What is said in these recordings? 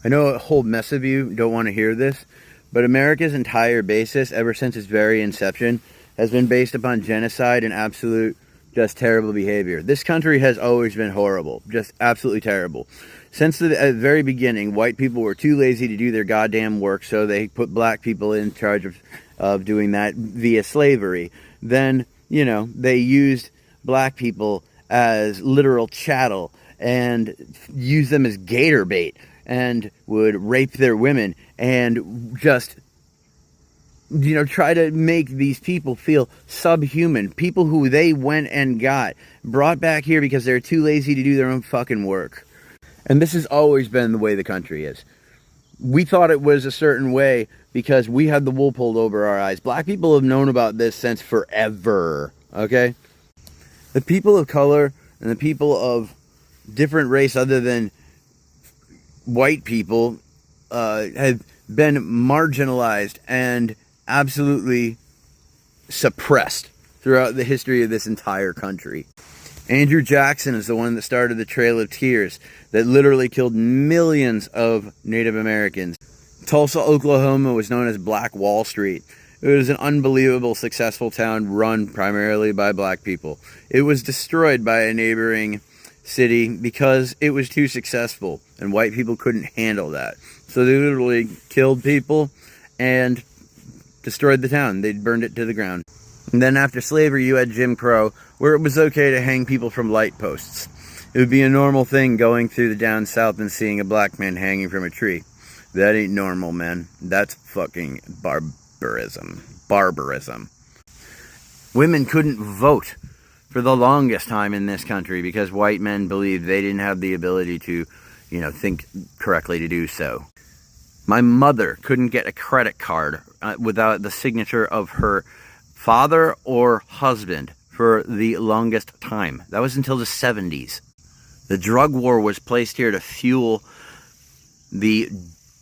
I know a whole mess of you don't want to hear this, but America's entire basis, ever since its very inception, has been based upon genocide and absolute, just terrible behavior. This country has always been horrible, just absolutely terrible. Since the very beginning, white people were too lazy to do their goddamn work, so they put black people in charge of doing that via slavery. Then, you know, they used black people as literal chattel and used them as gator bait and would rape their women and just, you know, try to make these people feel subhuman. People who they went and brought back here because they're too lazy to do their own fucking work. And this has always been the way the country is. We thought it was a certain way because we had the wool pulled over our eyes. Black people have known about this since forever, okay? The people of color and the people of different race other than white people have been marginalized and absolutely suppressed throughout the history of this entire country. Andrew Jackson is the one that started the Trail of Tears that literally killed millions of Native Americans. Tulsa, Oklahoma was known as Black Wall Street. It was an unbelievable successful town run primarily by black people. It was destroyed by a neighboring city because it was too successful and white people couldn't handle that. So they literally killed people and destroyed the town. They burned it to the ground. And then after slavery, you had Jim Crow, where it was okay to hang people from light posts. It would be a normal thing going through the down south and seeing a black man hanging from a tree. That ain't normal, man. That's fucking barbarism. Barbarism. Women couldn't vote for the longest time in this country because white men believed they didn't have the ability to, you know, think correctly to do so. My mother couldn't get a credit card without the signature of her father or husband for the longest time. That was until the 70s. The drug war was placed here to fuel the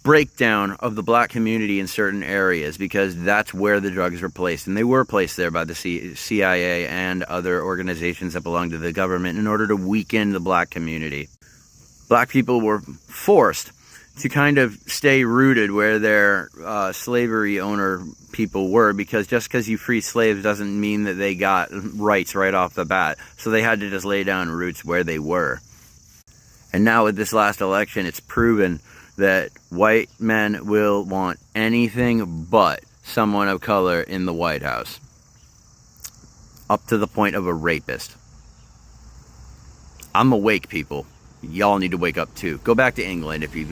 breakdown of the black community in certain areas because that's where the drugs were placed. And they were placed there by the CIA and other organizations that belong to the government in order to weaken the black community. Black people were forced to kind of stay rooted where their slavery owner people were, because just because you free slaves doesn't mean that they got rights right off the bat. So they had to just lay down roots where they were. And now with this last election, it's proven that white men will want anything but someone of color in the White House. Up to the point of a rapist. I'm awake, people. Y'all need to wake up too. Go back to England if you